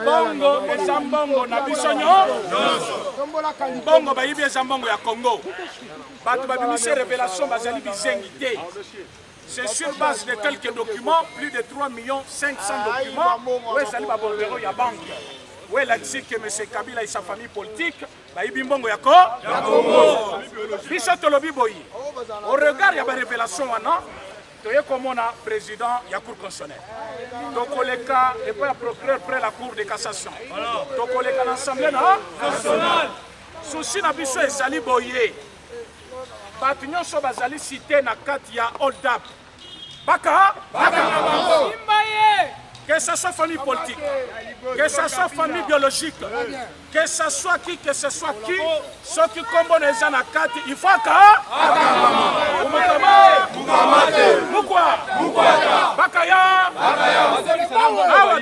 bongo eza mbongo na biso bongo bayibi eza mbongo ya Congo bato babimisi révélation bazali bizengi te. C'est sur base de quelques documents, plus de 3 500 000 documents, où ils allaient à la banque. Où il a dit que M. Kabila et sa famille politique, ils ont dit au regard de la révélation, il y a comme un président de la Cour constitutionnelle. Donc, le cas n'est pas procureur près la Cour de cassation. Donc, le cas de l'Assemblée nationale. Souci n'a pas été sali boyé. Bato nyonso bazali cité na kati ya hold up. Baka que ce soit famille politique, que ce soit famille biologique, que ce soit qui, ceux qui combattent les anakati, il faut que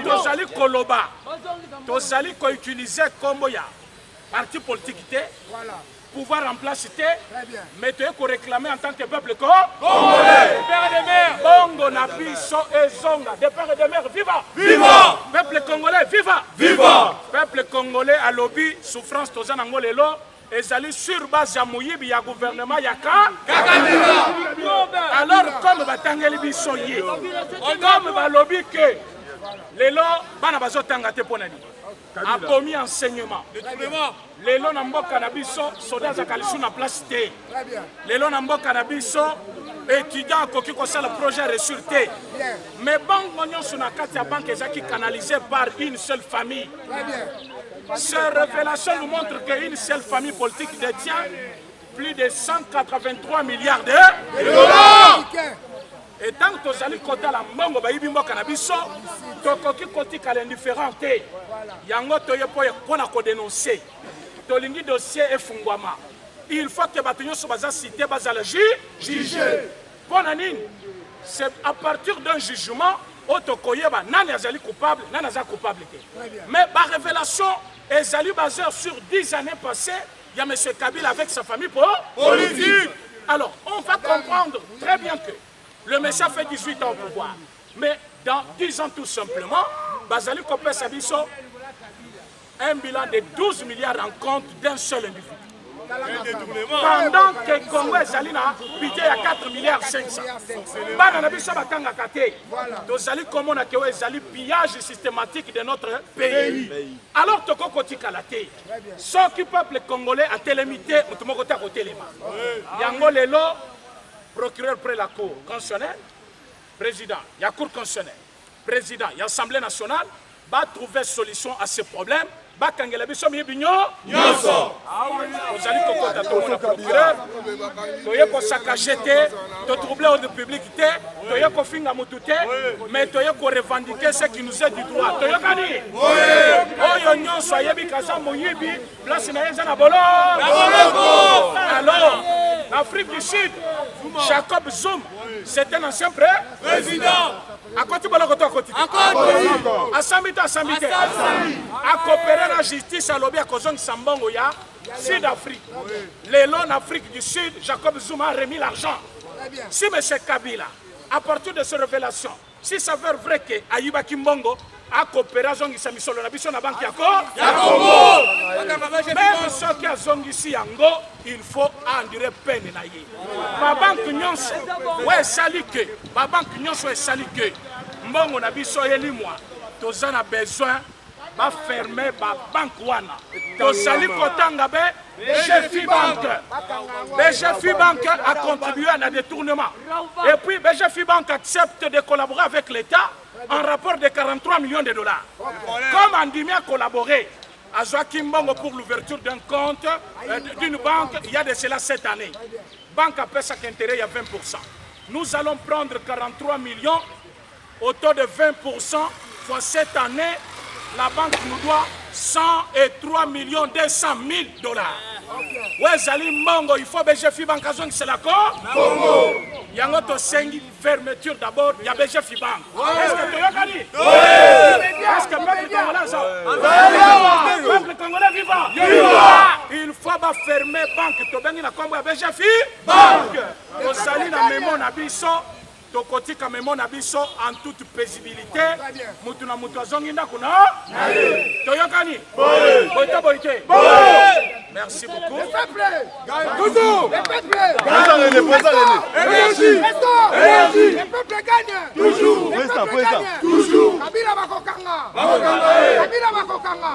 tozali koloba, tozali ko utiliser combo ya parti politique, pouvoir en place, mais tu es réclamer en tant que peuple congolais. Père de mer, bongo na biso ezonga. De père de mer, viva! Viva! Peuple congolais, viva! Viva! Peuple congolais à lobby, souffrance tozana ngolelo, ezali sur base ya moyibi ya gouvernement yaka. Alors comme batangeli biso ye, comme ba lobby que lelo bana bazotanga te ponani. A commis enseignement. Lelo na mboka na biso soda za kalisu na place te. Lelo na mboka na biso étudiant koki ko sala projet ressurté. Mais banque nyonso na kati ya banque ezaki canalisé par une seule famille. Ces révélations nous montrent qu'une seule famille politique détient plus de 183 milliards de dollars. Et tant que tu as côté la mbongo ba yibimbo kanabiso to koki koti kala indifférent te yango to yepo pona ko dénoncer to lingi dossier efungwama il faut que batunyo so baza cité bazala juger pona nini c'est à partir d'un jugement otokoyeba nani azali coupable nani azali coupable te mais ba révélation ezali basée sur 10 années passées il y a M. Kabila avec sa famille politique. Alors on va comprendre très bien que le monsieur fait 18 ans au pouvoir. Mais dans 10 ans tout simplement, Bazali Kopé Sabiso, un bilan de 12 milliards en compte d'un seul individu. Pendant que Congo et Salina budget à 4 milliards 500. Bananabiso Batanga Kate. Tozali comme on a que pillage systématique de notre pays. Alors Toko Koti Kalate. Ce qui peuple congolais a télémité, Mutumokota Kotelema. Yango Lelo. Procureur près la Cour constitutionnelle, président, il y a Cour constitutionnelle, président, il y a Assemblée nationale, va trouver solution à ce problème. Va kangela biso mibinyo nyonso. Vous allez kokota to na procureur, to yeko saccager te, to troubler l'ordre public te, to yeko finga mutu te, mais to yeko revendiquer ce qui nous est du droit. To yokani. Oyo nyonso ayebi kaza moyibi, place na yenza na bolo. Alors, l'Afrique du Sud, Jacob Zoum, c'est un ancien président. À côté de l'autre côté. À Samita, à coopérer la justice à l'objet à Kozong Sambongo ya Sud-Afrique. L'élan en Afrique du Sud, Jacob Zoum a remis l'argent. Si M. Kabila, à partir de ces révélations, si ça veut vrai que Ayiba Kimbongo a coopéré à Zongi Samisolo, la mission de la banque Yako, même ceux qui ont Zongi Siango, il faut en dire peine. Ma banque nyonso, ouais, salike, ma banque nyonso est salike. Mbongo na biso yeli moi, tozan a besoin de fermer ma banque wana. Tozali kotanga be, BGFI Bank. BGFI Bank a contribué à un détournement. Et puis BGFI Bank accepte de collaborer avec l'État en rapport de 43 millions de dollars. Comme Andimi a collaboré à Joachim Bongo pour l'ouverture d'un compte d'une banque il y a de cela 7 années. Banque a payé chaque intérêt, il y a 20%. Nous allons prendre 43 millions au taux de 20%. Fois cette année, la banque nous doit 103 200 000 dollars. Ouais, Zali Mongo, il faut BGFI Bank à Zong, c'est l'accord? Il y a notre fermeture d'abord, il y a BGFI Bank. Est-ce que tu as gagné? Est-ce que le peuple congolais, le peuple congolais vivant? Il faut fermer banque, tu as BGFI Bank. Au Zali, la mémoire n'a biso. tokotika memo na biso en toute paisibilité mutu na mutu azongi ndako na toyokani boyita boyite merci beaucoup Toujours le peuple gagne toujours toujours Kabila bakokanga Kabila bakokanga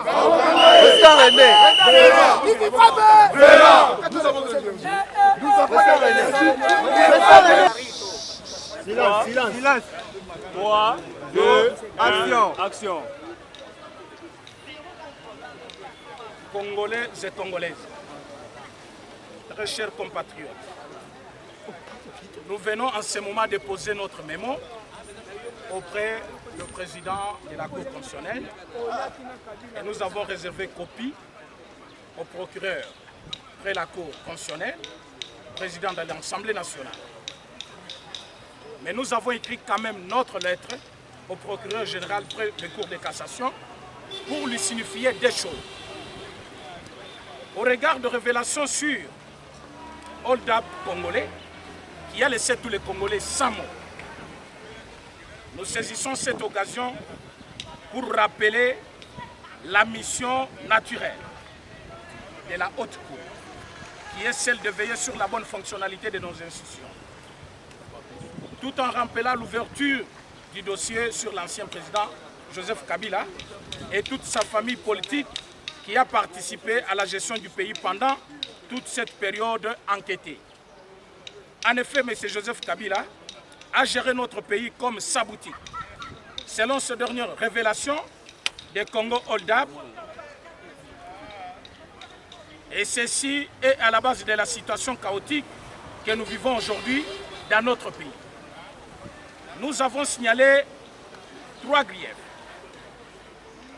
Silence. 3, 2, action. Congolais et Congolaises, très chers compatriotes, nous venons en ce moment déposer notre mémo auprès du président de la Cour constitutionnelle et nous avons réservé copie au procureur près la Cour constitutionnelle, président de l'Assemblée nationale. Mais nous avons écrit quand même notre lettre au procureur général près de Cour de cassation pour lui signifier des choses. Au regard de révélations sur hold-up congolais, qui a laissé tous les Congolais sans mot, nous saisissons cette occasion pour rappeler la mission naturelle de la Haute Cour, qui est celle de veiller sur la bonne fonctionnalité de nos institutions, tout en rappelant l'ouverture du dossier sur l'ancien président Joseph Kabila et toute sa famille politique qui a participé à la gestion du pays pendant toute cette période enquêtée. En effet, M. Joseph Kabila a géré notre pays comme sa boutique. Selon ces dernières révélations des Congo hold-up, et ceci est à la base de la situation chaotique que nous vivons aujourd'hui dans notre pays. Nous avons signalé 3 griefs.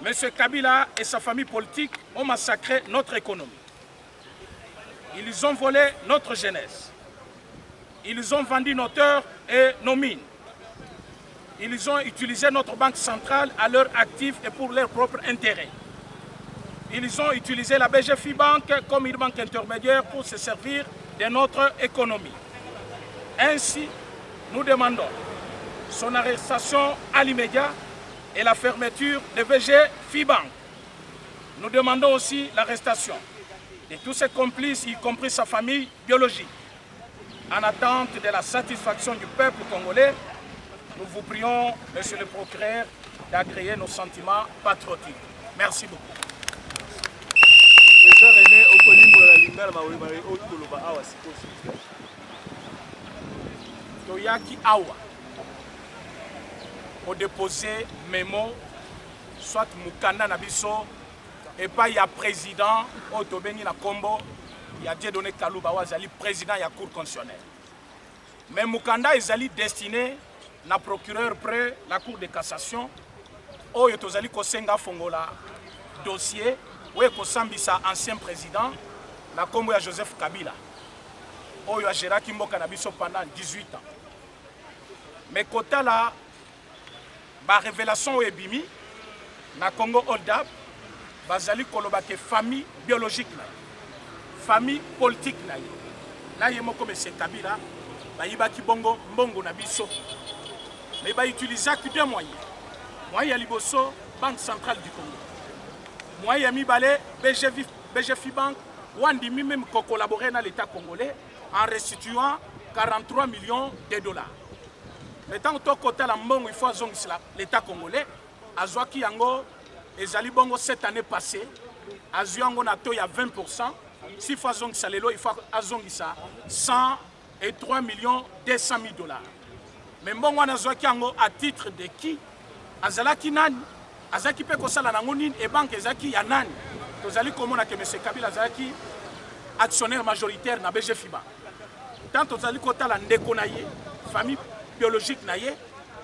M. Kabila et sa famille politique ont massacré notre économie. Ils ont volé notre jeunesse. Ils ont vendu nos terres et nos mines. Ils ont utilisé notre banque centrale à leur actif et pour leur propre intérêt. Ils ont utilisé la BGFI Bank comme une banque intermédiaire pour se servir de notre économie. Ainsi, nous demandons son arrestation à l'immédiat et la fermeture de BGFI Bank. Nous demandons aussi l'arrestation de tous ses complices, y compris sa famille biologique. En attente de la satisfaction du peuple congolais, nous vous prions, Monsieur le procureur, d'agréer nos sentiments patriotiques. Merci beaucoup. Toyaki awa pour déposer mémo soit mukanda na biso et pas ya président Otobeni na Kombo ya Dieudonné Kalouba wazali président ya Cour constitutionnelle. Mais mukanda ezali destiné na procureur près la Cour de cassation oyo tozali kosenga fongola dossier oyo kosambisa ancien président na Kombo ya Joseph Kabila oyo agéraki mboka na biso pendant 18 ans. Mais kotala ba révélation ebimi na Congo hold-up bazali koloba ke famille biologique na famille politique na ye moko M. Kabila bayibaki bongo mbongo na biso mais ba utiliser que 2 moyens. Moyen ya liboso Banque centrale du Congo, moyen ya mibale BGFI Bank wandimi même ko collaborer na l'état congolais en restituant 43 millions de dollars. Mais tant que côté la mbongo il faut azongisa l'état congolais azwaki yango ezali bongo cette année passée azwango na to ya 20%. Si faut azongisa lelo il faut azongisa 103 millions 200 000 dollars. Mais mbongo azwaki yango à titre de qui azalaki nani azaki pe kosala nango nini et banque ezaki ya nani tozali komona ke M. Kabila azalaki actionnaire majoritaire na BGFI Bank. Tant tozali kotala ndeko na ye famille biologique na ye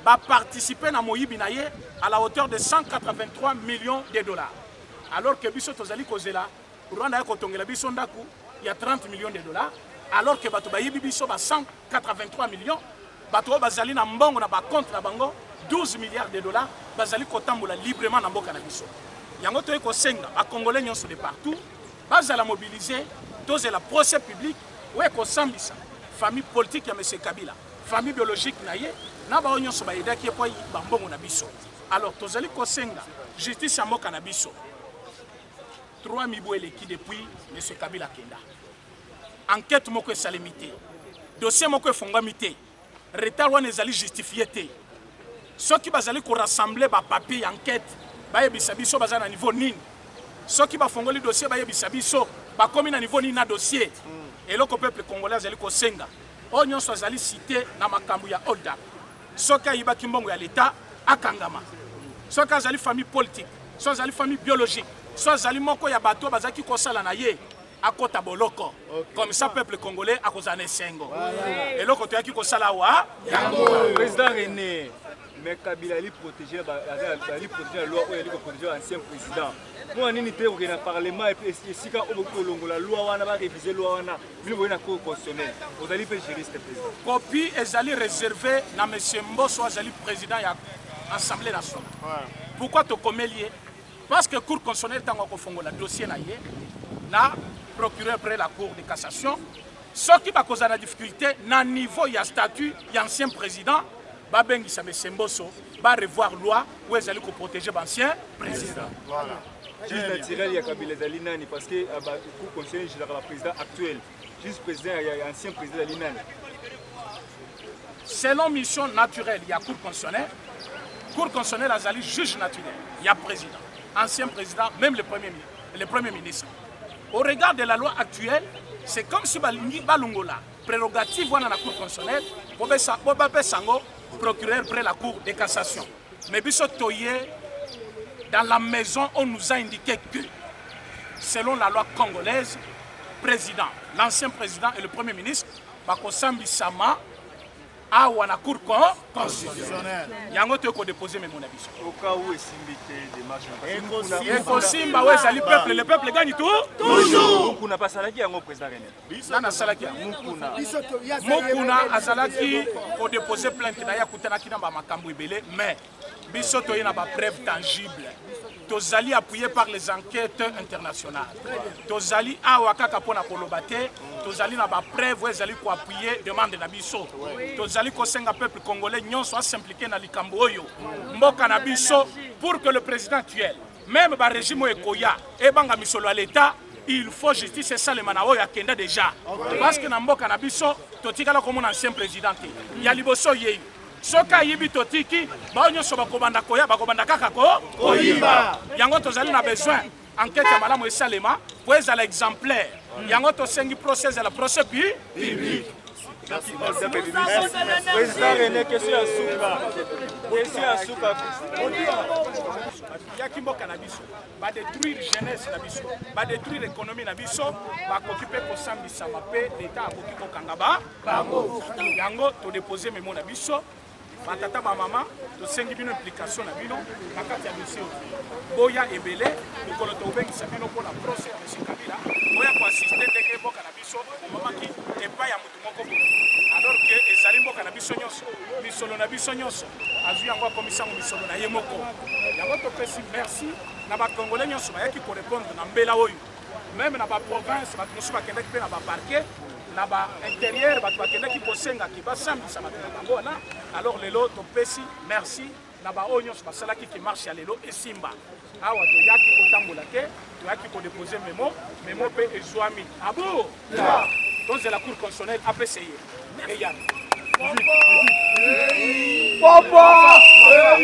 va participer na moyibi na ye à la hauteur de 183 millions de dollars. Alors que biso tozali kozela Rwanda ya kotongela biso ndaku ya 30 millions de dollars alors que bato bayibi biso ba 183 millions bato bazali na mbongo na ba compte na bango 12 milliards de dollars bazali kotambola librement na mboka na biso. Yango toye ko senga ba congolais nyonso de partout bazala mobiliser dose la procès public ouais ko sambisa famille politique ya M. Kabila famille biologique na ye na ba onyo so ba yedaki po bambongo na biso. Alors tozali kosenga justice ya mboka na biso 3 mibo eleki depuis M. Kabila Kenda. Enquête moko esalemi te. Dossier moko efongwami te. Retard wana ezali justifié te. Soki bazali ko rassembler ba papier enquête ba yebisa biso baza na niveau nini. Soki ba fongoli dossier ba yebisa biso ba komi na niveau nini na dossier. Et le peuple congolais azali ko senga. O nyonso azali cité na makambu ya Oda. Soki ayiba kimbongo ya l'état akangama. Soki azali famille politique, soki azali famille biologique, soki azali moko ya bato bazaki kosala na ye akota boloko. Comme ça peuple congolais akozana sengo. Et le koto yaki kosala wa yango. Président René mais Kabila ali protéger la loi ou ali protéger l'ancien président. Moi nini te ko na parlement et puis sika oboko longola loi wana ba réviser loi wana bino boyena cour constitutionnelle. Vous allez faire juriste président. Copie ezali réservé na monsieur Mbosso azali président ya Assemblée nationale. Pourquoi to komelier? Parce que cour constitutionnelle tango ko fongola dossier na ye na procureur près la cour de cassation. Ce qui va causer la difficulté na niveau ya statut ya ancien président ba bengisa monsieur Mbosso ba revoir loi où ezali ko protéger l'ancien président. Voilà. Juste naturel il y a Kabila Zalinani parce que cour constitutionnelle général président actuel, juste président il y a ancien président Zalinani. Selon mission naturelle, il y a cour constitutionnelle. Cour constitutionnelle azali juge naturel, il y a président, ancien président, même le premier ministre. Au regard de la loi actuelle, c'est comme si balungola prérogative wana na cour constitutionnelle, boba sango procureur près la cour de cassation. Mais biso toye dans la maison on nous a indiqué que selon la loi congolaise, président, l'ancien président et le premier ministre bakosambi sama a wana cour constitutionnelle. Yango te ko déposer même mon avis. Au cas où démarche Ekosimba ouais sali peuple, le peuple gagne tout toujours. On n'a pas salaki yango président René. Nana salaki Mukuna azalaki ko déposer plainte na ya kutana kina ba makambo ebele mais biso to yena ba preuve tangible. Tozali appuyé par les enquêtes internationales. Tozali awa kaka pona kolobate, tozali na ba preuve ezali ko appuyer demande na biso. Tozali ko senga peuple congolais nyonso s'impliquer na likambo oyo. Mboka na biso pour que le président actuel, même ba régime ekoya e banga misolo à l'état, il faut justice et ça le manao ya kenda déjà. Parce que na mboka na biso totikala comme un ancien président. Ya liboso yeyi. Soka yibi totiki ba nyonso bakobanda koya bakobanda kaka ko yiba yango tozali na besoin enquête ya malamu esalema po ezala exemplaire yango tosengi procès ya la procès public. Président René question ya suka yaki mboka na biso ba détruire jeunesse na biso ba détruire économie na biso ba occuper kosambisa mape l'état akoki kokanga ba yango to déposer memo na biso. Batata ba mama to sengi bino implication na bino na kati ya dossier boya ebele mikolo to bengisa bino pour la procès ya M. Kabila boya ko assister ndenge boka na biso mama ki epa ya mutu moko alors que ezali mboka na biso nyonso misolo na biso nyonso azwi yango komisango misolo na ye moko yango to pesi merci na ba congolais nyonso bayaki ko répondre na mbela oyo même na ba province ba nyonso bakendaki pe na ba parquet na ba intérieur bato bakendaki kosenga ki basambisa bato na bango wana alors lelo topesi merci na ba oyo nyonso basalaki ki marche ya lelo esimba awa toyaki kotambola te toyaki kodéposer memo mpe ezwami abo tozela cour constitutionnelle apeseye eyami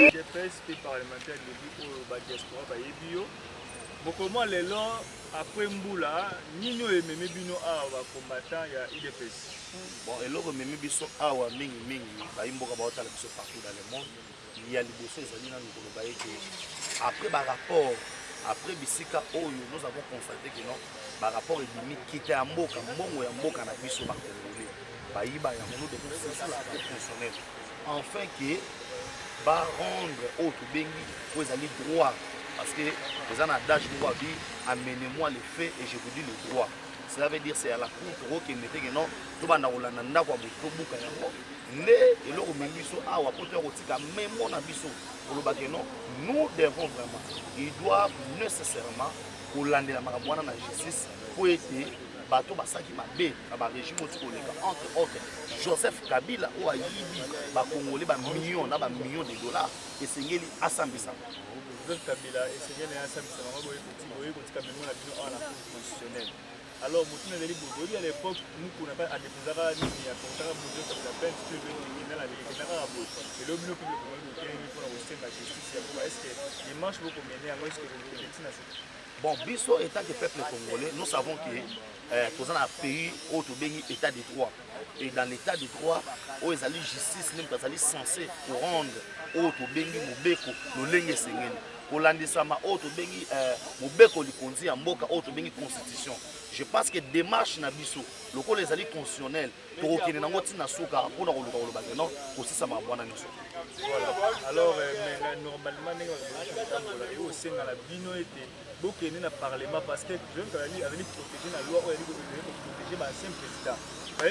GPSP parlementaire de la diaspora bayebio bokomo lelo après Mboula nino ememe bino awa combattant ya IDPS. Bon eloko ememe biso awa mingi bayimboka baotala biso partout dans le monde il y a liboso ezali na ngolo bayeke après ba rapport après bisika oyo nous avons constaté que non ba rapport ebimi kite ya mboka mbongo ya mboka na biso ba congolais bayiba ya mono de la constitutionnelle enfin que ba rendre au to bengi ko ezali droit parce que les en adage nous dit amenez-moi les faits et je vous dis le droit. Cela veut dire c'est à la cour qui n'était que non tout va dans la nanda kwa buka yango ne eloko mengiso awa poto kotika même mon abiso pour le baké non nous devons vraiment ils doivent nécessairement kolande la makamwana na justice pour être bato basaki mabe na barégime oti koleka entre autres Joseph Kabila oyo ayibi bakongole bamillion na bamillion de dollars esengeli asambisa Joseph Kabila esengeli asambisa bango boye kotika memo na bino awa na constitutionnel. Alors, à l'époque, nous on n'a pas à déposer à nini ya contrat mojo comme la peine que le na la vérité na rabo. Et le but pour la justice est-ce que les marches beaucoup mener à est-ce que le bon, biso état de peuple congolais, nous savons que dans un pays où tu bénis état de droit et dans l'état de droit où ils allaient justice même ils allaient censé rendre où tu bénis mobeko le lenge sengeni. Kolandisama auto bengi mobeko likonzi ya mboka auto bengi constitution. Je pense que démarche na biso loko les alliés constitutionnels pour okene nango tina suka pona ko luka non aussi ça ma bwana nyonso. Voilà. Alors normalement ne au sein la bino était bokene na parlement parce que je veux avec protéger la loi ou protéger l'ancien président.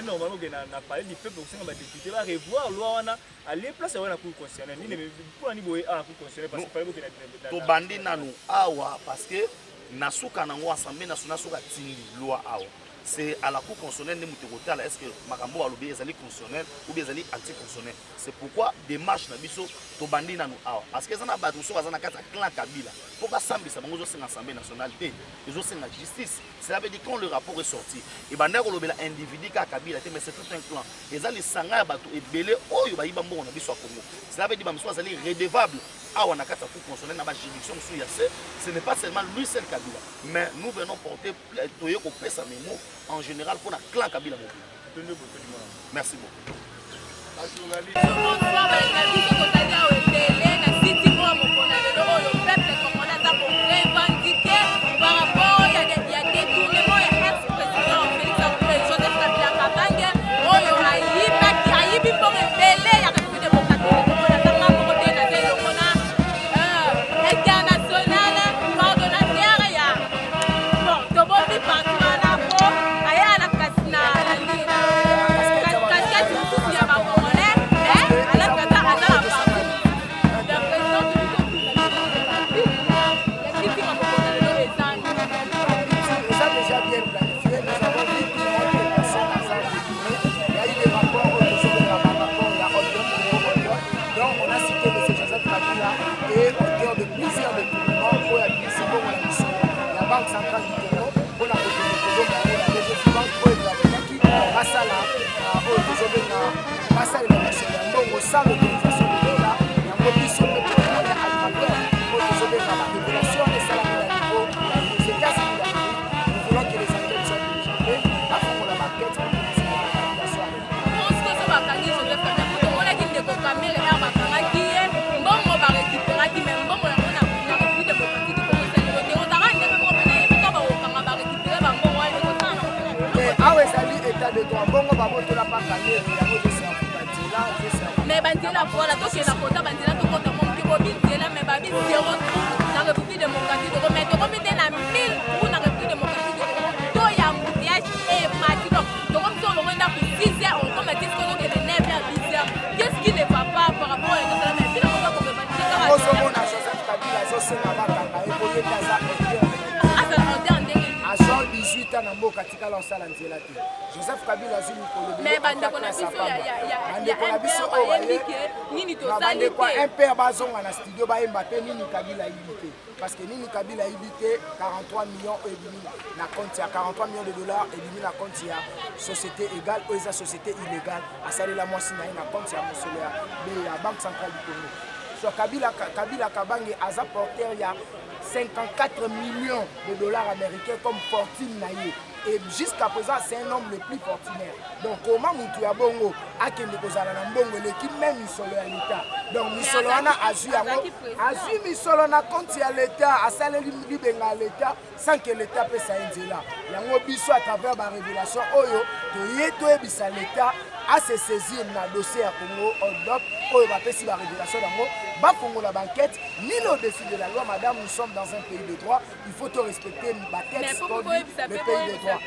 Normalement, on a parlé du peuple aussi, on va député, va revoir loi à les places à la cour constitutionnelle. Ni pour niveau à la cour constitutionnelle parce qu'il fallait to bandi nanu awa parce que nasuka nango assemblée nationale soka tindi loi awa. C'est à la cour constitutionnelle de est-ce que Makambo a l'obéi les constitutionnels ou bien les anticonstitutionnels. C'est pourquoi démarche na biso to bandi nanu awa parce que ça na batu so bazana kata clan Kabila. Pourquoi samedi ça bango zo l'Assemblée nationale té ils ont la justice. Cela veut dire quand le rapport est sorti et banda ko lobela individu ka Kabila té mais c'est tout un clan. Et ça les sanga batu et belé oyo ba yiba mbongo na biso Congo. Cela veut dire ba mso azali redevable awa na kata cour constitutionnelle na ba juridiction sous yassé. Ce n'est pas seulement lui seul Kabila mais nous venons porter toyo ko pesa memo en général pour la clan Kabila. Merci beaucoup. Mais bandela voilà donc c'est la quota bandela to quota mon qui bobi là mais babi zéro dans le pays démocratique de remettre comme dans 1000 pour la République démocratique to ya moutiage et matino donc comme ça on rend pour 6 heures on comme dit qu'on est de 9 à 10 heures qu'est-ce qui ne va pas par rapport à ça mais puis on va pour remettre Oso mona Joseph Kabila zo senga bakanga e boye taza à 18 ans na mboka tika la sala nzela te Joseph Kabila zulu ko mais bandeko na biso ya biso nini to sali ko un père bazonga na studio ba emba pe nini Kabila ibité parce que nini Kabila ibité 43 millions et demi na compte ya 43 millions de dollars et demi na compte ya société égale ou esa société illégale asali la moisi na compte ya musolo ya banque centrale du Congo so Kabila Kabange aza porteur ya 54 millions de dollars américains comme fortune naïe. Et jusqu'à présent, c'est un homme le plus fortunaire. Donc, comment Moutou ya bongo a kende kozala na mbongo l'équipe même misolo ya l'État. Donc, misolo wana azu misolo na compte ya l'État, asaleli libenga l'État sans que l'État puisse s'aider là. Yango biso à travers ma révélation oyo, to ebisa l'État à se saisir na dossier à Congo Odop oyo ba pesi ba révélation dango ba Congo la banquette ni au-dessus de la loi madame nous sommes dans un pays de droit il faut te respecter ba texte le pays de droit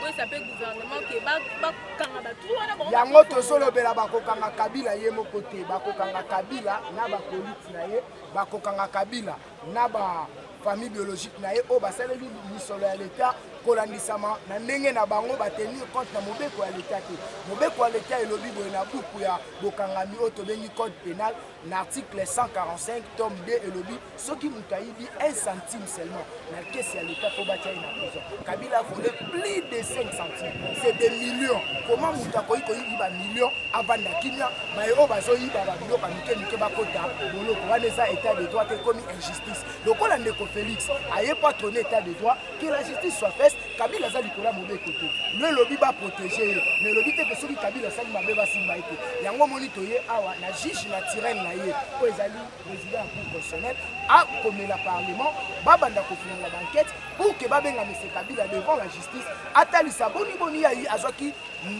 oui ça peut gouvernement que ba kanga ba tout wana bon yango to solo bela ba kokanga Kabila ye mo côté ba kokanga Kabila na ba politique na ye ba kokanga Kabila na ba famille biologique na ye o basaleli misolo ya l'État kolandisama na ndenge na bango batenir compte na mobeko ya leta te mobeko ya leta elobi boye na buku ya bokangami oyo tobengi code pénal na article 145 tome 2 elobi soki moto ayibi 1 centime seulement na kesi ya leta po batia ye na prison. Kabila a volé plus de 5 centimes, c'est des millions. Comment moto akoki koyiba millions avant na kimia baye oyo bazoyiba babiloko mike mike bakota boloko wana eza état de droit te komi injustice. Lokola ndeko Félix aye pas trôner état de droit que la justice soit faite. Kabila aza likola mobeko te le lobi ba protéger mais lobi te que soki Kabila sali mabe basimba ete yango moni toye awa na juge naturel na ye oyo ezali président ya cour constitutionnelle akomela parlement babanda kofinanga banquête pour que babenga M. Kabila devant la justice atalisa boni yayi azwaki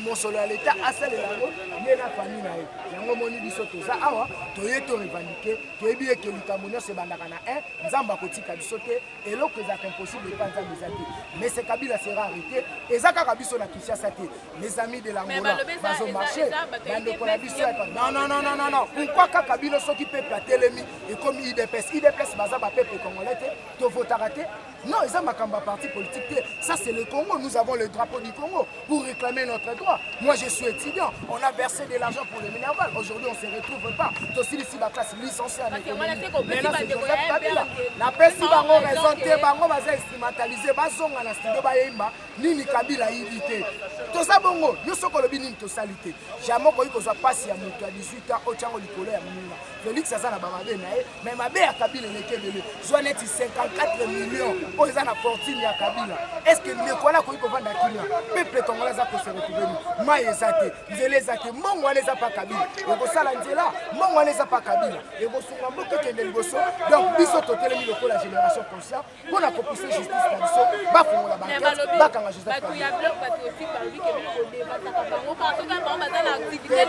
mosolo ya leta asalela yango ye na famille na ye yango moni biso toza awa toye to revendiquer toyebi eke likambo nyonso ebandaka na 1 nzambe akotika biso te eloko ezaka impossible epa nzambe eza te mais ce Kabila sera arrêté eza kaka biso na Kinshasa te les amis de l'Angola bazo marché bandeko na biso non pourquoi kaka bino soki peuple atelemi ekomi IDPS baza ba peuple congolais te to votera te non eza makambo parti politique te ça c'est le Congo nous avons le drapeau du Congo pour réclamer notre droit. Moi je suis étudiant on a versé de l'argent pour le minéral aujourd'hui on se retrouve pas aussi ici la classe licenciée en économie maintenant c'est Joseph Kabila la pesi bango raison te bango baza instrumentalisé bazonga na studio bayemba nini Kabila yibite toza bongo yo soko lobi nini tosali te jamais koyi kozwa pasi ya moto ya 18 ans otiango likolo ya moninga Félix aza na bamabe na ye mais mabe ya Kabila elekebele zwa neti 54 millions oyo eza na fortune ya Kabila est-ce que ndeko wana koyi kovanda kimia peuple congolais aza kose retrouver ni mai eza te nzela eza te mbongo wana eza pa Kabila ekosala nzela mbongo wana eza pa Kabila ekosunga mboka ekende liboso donc biso totelemi lokola génération consciente mpona kopousser justice na biso bafongola banquête bakanga Joseph Kabila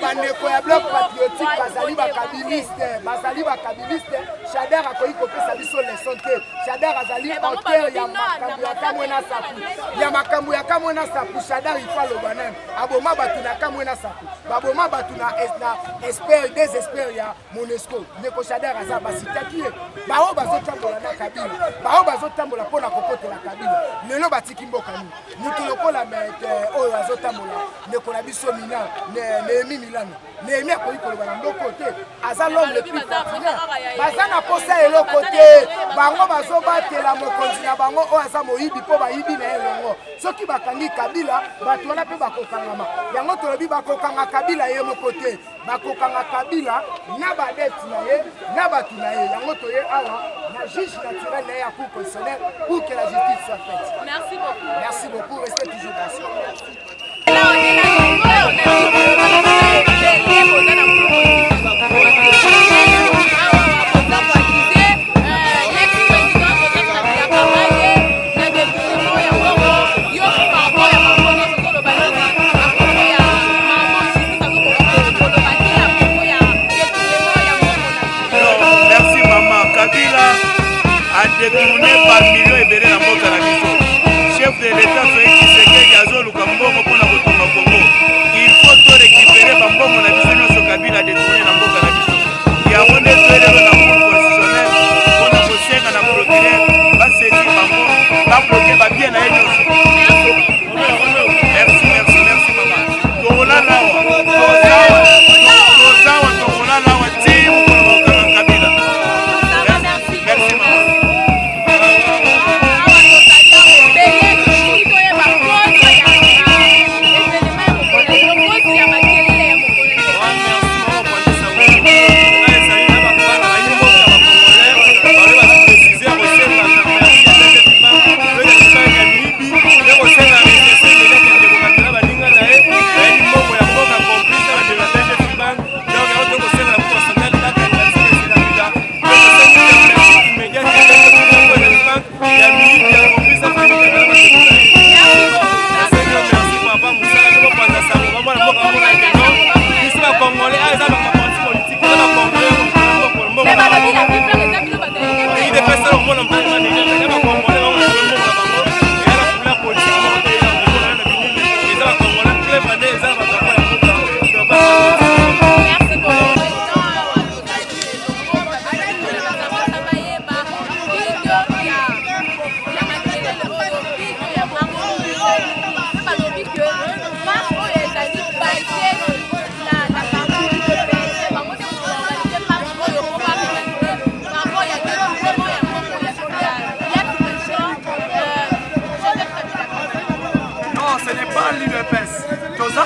bandeko ya bloc patriotique bazali bakabiliste Shader akoki kopesa biso leson te Shader azali auteur ya makambo ya kamwe na sapu Shader ifo aloba nani aboma bato na kamwe na sapu baboma bato na espère désespère ya Monesco ndeko Shader aza basitaki ye bao bazotambola na Kabila bao bazotambola mpona kokotela Kabila lelo batiki mboka ni mutu lokola mete oyo azotambola ndeko na biso mina Néhémie Milano Néhémie akoki koloba na mboko te aza l'homme le plus fortuné baza na posa eloko te bango bazobatela mokonzi na bango oyo aza moyibi mpo bayibi na elongo soki bakangi Kabila bato wana mpe bakokangama yango tolobi bakokanga Kabila ye moko te bakokanga Kabila na badete na ye na bato na ye yango toye awa na juge naturel na ye ya cour constitutionnelle pour que la justice soit faite. Merci beaucoup, restez toujours patient. détourné par millions ebele na mboka na biso. Chef de l'État Félix Tshisekedi azoluka mbongo mpona kotonga Congo. Il faut to récupérer bambongo na biso nyonso Kabila détourné na mboka na biso. Yango nde toelelo na cour constitutionnelle mpona kosenga na procureur baseki bango babloke babie na ye nyonso. Merci mama. Tolala wa tolala wa timu kwa Kabila. Merci mama.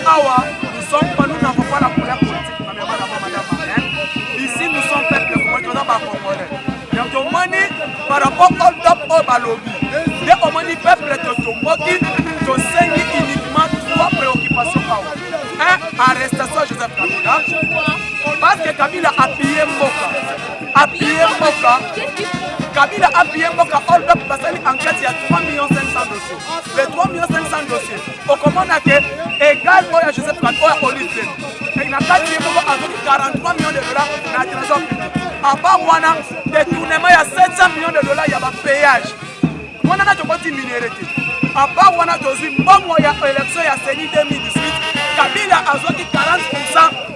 awa, nous n'avons pas la couleur politique, madame. Ici, nous sommes peuple congolais. Par rapport au top au balobi, dès au moni peuple de Tomboki, je saigne uniquement 3 préoccupations. 1. Arrestation Joseph Kabila. Parce que Kabila a pillé Mboka. Kabila a pillé Mboka. All up Basali enquête, il y a 3 500 000 dossiers. Les 3 500 000 dossiers. Au comment on a que égal au Joseph Kabila au Olivier. Et il n'a pas tué Mboka avec 43 millions de dollars dans le trésor public. À part Wana, détournement, il y a 700 millions de dollars, il y a un péage. Wana n'a pas de minéralité. À part Wana, il y a une élection, il y a CENI 2018. Kabila a 40%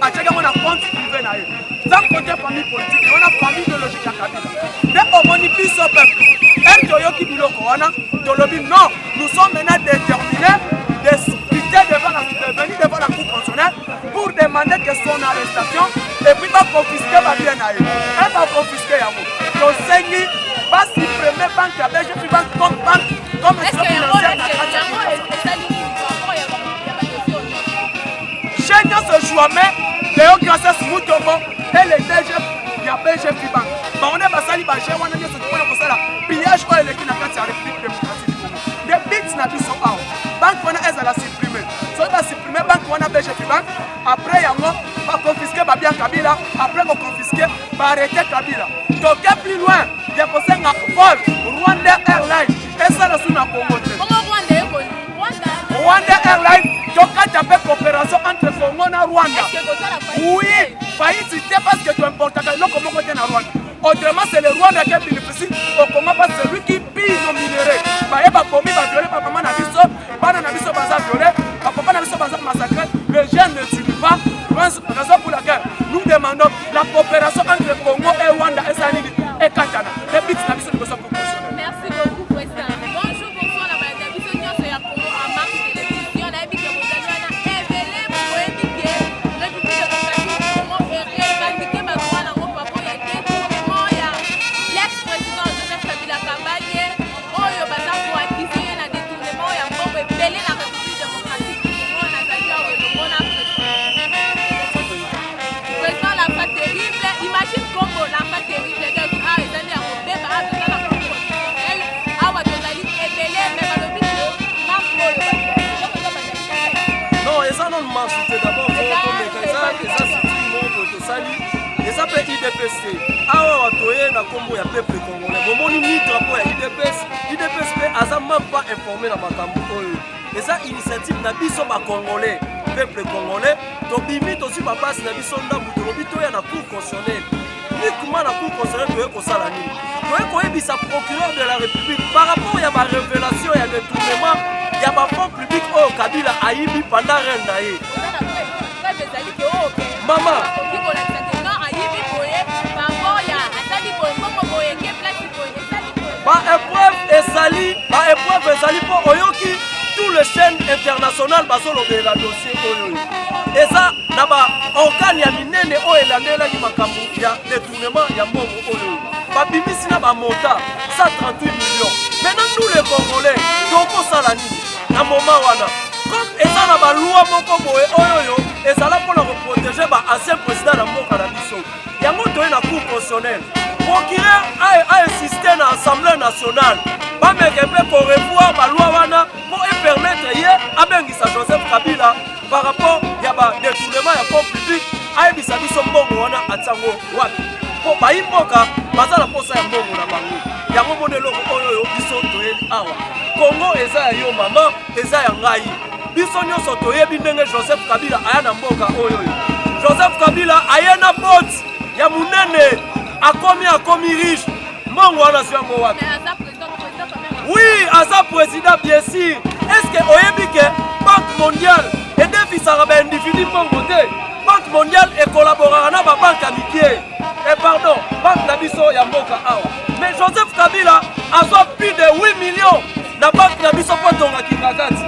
à chaque fois qu'on a compte privé. Sans compter famille politique, on a famille biologique à Kabila. Dès au monifice au peuple, non, nous sommes maintenant déterminés de venir devant la Cour constitutionnelle pour demander que son arrestation et puis va confisquer ma bien. Elle va confisquer Yamo. Donc, c'est pas si premier banque à BG, puis banque comme financière. Chez nous, ce jour, Léo Gracias Moutomo et les DG, il y a BG Fibank. On est passé à l'Ibaché, on est sur le pillage ou l'équipe de la République démocratique du Congo. Les bits n'a plus son out. Banque, on a supprimé. Si on a supprimé banque, on a BG Fibank. Après, il y a va confisquer bien Kabila. Après, on va confisquer, va arrêter Kabila. Donc, plus loin, il y a un vol Rwanda Airlines. Et ça, c'est le Congo. Rwanda Airlines, donc quand tu as coopération entre Congo et Rwanda. Oui, faillite parce que tu importes le Congo et Rwanda. Autrement, c'est le Rwanda qui bénéficie au Congo parce que c'est lui qui pille nos minéraux. Il va commis, il va violer, papa n'a vu ça, papa n'a vu ça, bazar violé, papa n'a vu ça, bazar massacré. Les jeunes ne suivent pas. Raison pour laquelle nous demandons la coopération entre Congo et Rwanda et Sanini et Katana. Les bits n'a vu ça, nous sommes proportionnels. Merci beaucoup, président. Bonjour, bonsoir, la madame Bisogno, c'est à Congo, à Marche Télévision. La Bible de Moudalana, révélé pour indiquer le public de Congo, comment revendiquer ma droit dans mon papa. Il y a des tournements, il y a l'ex-président Joseph Kabila Kabaye, oh, il y a pour acquisition, il y a des tournements, il y a un peu belé la République démocratique du Congo, on a d'ailleurs le bon président, la fois terrible, imagine Congo, la fois terrible, les gars, ah, ils allaient à Robé, bah, tout ça, la Congo, ah, ouais, tu as dit, ébélé, mais pas le but, non, et ça non marche, c'est d'abord pour et ça c'est tout sali et ça peut IDPC. Ah ouais, na Congo ya peuple congolais. Bon ni drapeau ya IDPS asa même pas informé na makambo oyo. Et ça initiative na biso ba congolais, peuple congolais, to bimi to si ba passe na biso ndambu to lobito ya na cour constitutionnelle. Ni comment na cour constitutionnelle to sala nini. To ebisa procureur de la République par rapport ya ba révélation ya détournement. Il y a un fonds public au Kabila Aïbi pendant Rendaye. Maman. Épreuve ezali pour Oyoki, tout le chaîne international basolo de la dossier Oyoki. Et ça, naba organe ya minene o elandela ki makambo ya détournement ya mbongo Oyoki. Babimisi na ba monta 138 millions. Maintenant nous les Congolais, toko sala nini? À un moment wana comme eza na ba loi moko boye oyo ezala pour protéger ba ancien président na mboka na biso yango toye na cour constitutionnelle procureur a insisté na assemblée nationale ba mekepe pour revoir ba loi wana pour permettre ye abengisa Joseph Kabila par rapport ya ba détournement ya fonds public ayebisa biso mbongo wana atango wapi po ba imboka bazala posa ya mbongo na bango yango moneloko oyo biso toyeli awa Congo eza ya yo mama eza ya ngai biso nyonso toyebi ndenge Joseph Kabila aya na mboka oyo Joseph Kabila aya na bot ya munene akomi riche mbongo wana si yango wapi oui aza président bien sûr est-ce que oyebi ke Banque mondiale edefisaka ba individu mbongo te Banque mondiale ekolaboraka na ba banque amikie et pardon banque na biso ya mboka awa mais Joseph Kabila azwa plus de 8 millions na banque na biso po tonga kingakati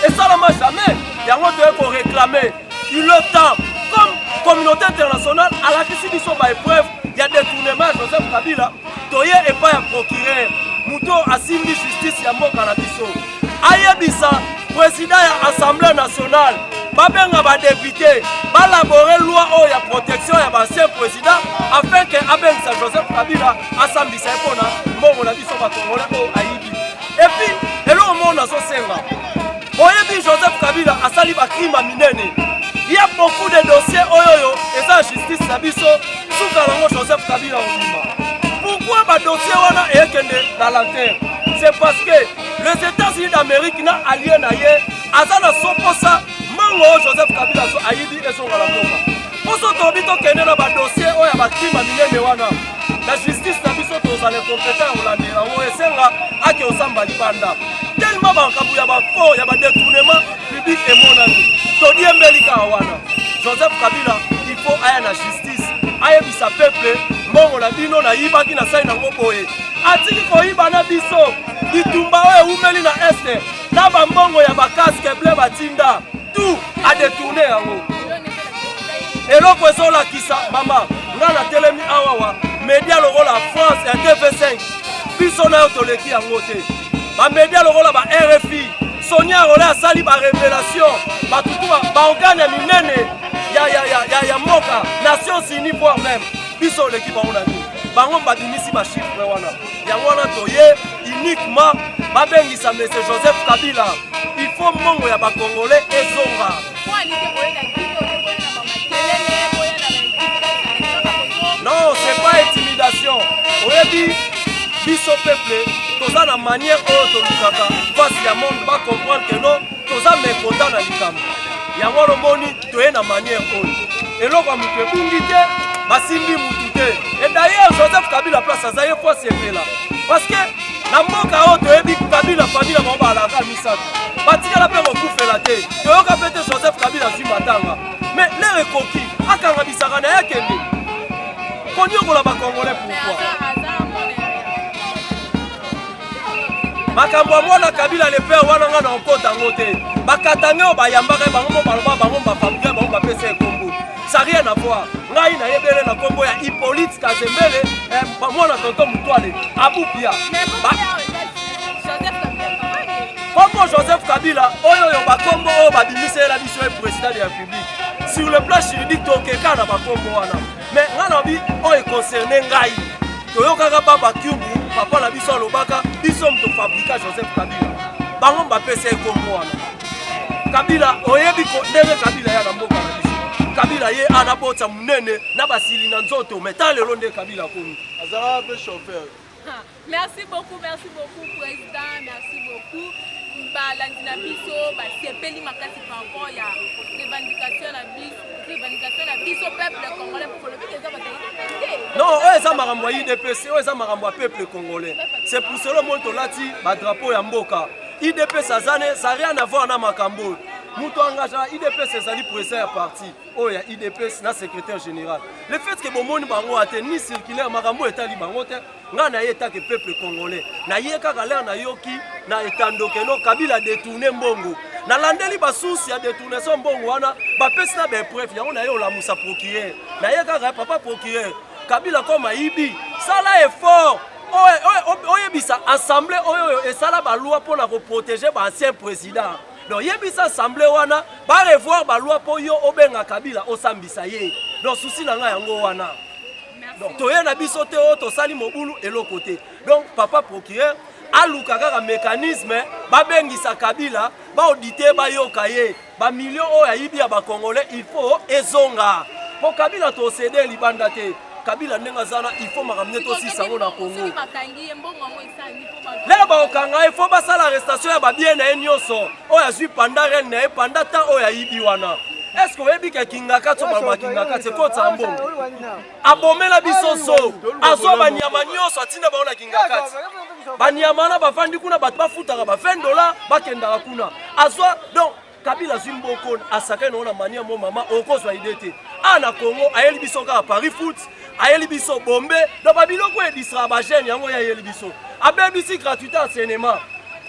et ça la jamais yango doit ko réclamer il le temps comme communauté internationale à la kisi biso ba épreuve il y a détournement Joseph Kabila toye et pas ya procureur muto asimbi justice ya mboka na biso ayebisa président ya assemblée nationale babenga badepute balabore loi oyo ya protection ya bancien président afin ke abengisa Joseph Kabila asambisa ye mpona mbongo na biso bakongole oyo ayibi. Epuis eloko moko nazosenga boyebi Joseph Kabila asali bakrime minene. Il y a beaucoup de dossiers oyo eza justice na biso suka nango Joseph Kabila obima. Pourquoi ba dossier wana ekende na lanterre? C'est parce que les États-Unis d'Amérique na allié na ye azana soposa mango Joseph Kabila so ayibi esonga la mboka. Poso tobi to kende na ba dossier oyo ba krime minene wana. La justice na biso tozala compétent olandela o esenga ake osamba libanda. Tellement bankabu ya ba faux ya ba détournement public et monami. Todi embelika wana. Joseph Kabila il faut aya na justice. Ayebisa peuple mbongo na bino na yibaki na sai na ngoboye. Atiki koyiba na biso bitumba oyo umeli na este na ba mbongo ya ba casque bleu batinda tout a détourné yango. Eloko ezola kisa mama ngana telemi awawa media lokola France et TV5 biso na yo toleki yango te. Ba media lokola ba RFI Sonia Rola asali ba révélation batutu ba organe minene ya moka Nations Unies voire même biso leki bango na ni bango babimisi ba chiffre wana yango wana toye uniquement babengisa monsieur Joseph Kabila. Il faut mongo ya ba congolais ezonga. Non, c'est pas intimidation. Oyebi biso peuple toza na manière oyo tolukaka face ya monde ba comprendre que non toza mécontent na likambo. Yango lomoni toye na manière oyo. Eloko ya mutu ebungi te basimbi mutu te. Et d'ailleurs Joseph Kabila place aza ye fois sepela. Parce que na mboka oyo toyebi Kabila famille bango balaka misato. Batikala mpe kokufela te. Toyoka mpe te Joseph Kabila zwi matanga. Mais l'air ekoki akanga bisaka na ye kende. Konyokola ba Congolais pourquoi? Makambo mwana Kabila le père wana nga na okota ngote. Bakatange o bayambaka bango baloba bango ba fabriquer bango ba pesa Congo. Ça rien à voir. Ngai na yebele na Congo ya Hippolyte Kazembele mwana tonton Mutwale Abupia. Comme Joseph Kabila oyo ba Congo o ba bimise la biso président de la République. Sur le plan juridique tokeka na ba Congo wana. Mais ngana bi o est concerné ngai. Toyokaka baba Kyumbu papa na biso lobaka biso mto fabrika Joseph Kabila. Bango ba pesa Congo wana. Kabila oyebi ko ndenge Kabila ya na mboka na biso. Kabila ye anabota munene na basili na nzoto metale londe Kabila komi. Azara be chauffeur. Merci beaucoup président, merci beaucoup. Balandina biso ba sepeli makati par rapport ya revendication la biso peuple congolais pour le but des non, eza makambo ya IDPC, eza makambo ya peuple congolais. C'est pour cela monto lati ba drapeau ya mboka. IDPC azane ça rien à voir na makambo. Muto engagea IDPC ezali président ya parti. Oya IDPC na secrétaire général. Le fait que bomoni bango ate ni circulaire makambo etali bango te nga na yeta ke peuple congolais. Na yeka kala na yoki na etandoke no Kabila détourner mbongo. Na landeli basusi ya détourner son mbongo wana ba pesi na be preuve yango na yo la musa procureur. Na yeka ka papa procureur. Kabila comme Ibi, ça là effort. Oyebisa assemblée oyo esala ba loi pour la protéger ba ancien président. Donc yebisa assemblée wana ba revoir ba loi pour yo obenga Kabila osambisa ye. Donc souci na nga yango wana. Donc toye na biso te o to sali mobulu eloko te. Donc papa procureur aluka kaka mécanisme ba bengisa Kabila ba auditer ba yoka ye. Ba millions o ya yibi ya ba congolais il faut ezonga. Pour Kabila to céder libanda te. Kabila nenga zana il faut makamne to si sango na Congo. Là ba okanga il faut ba sala arrestation ya ba bien na nyonso. O ya zui pendant ren na pendant temps o ya yibi wana. Est-ce que webi ka kingaka to ba kingaka te ko tsambo. Abomela biso so. Azo ba nyama nyonso atina ba ona kingaka. Ba nyama na ba fandi kuna ba futaka ba $20 ba kendaka kuna. Azo donc Kabila Zimboko asaka na mania mo mama okozwa idete. Ana Congo ayeli biso ka Paris foot, ayeli biso bombe, do babiloko e distra ba jeune yango ya yeli biso. Abebisi gratuité en cinéma.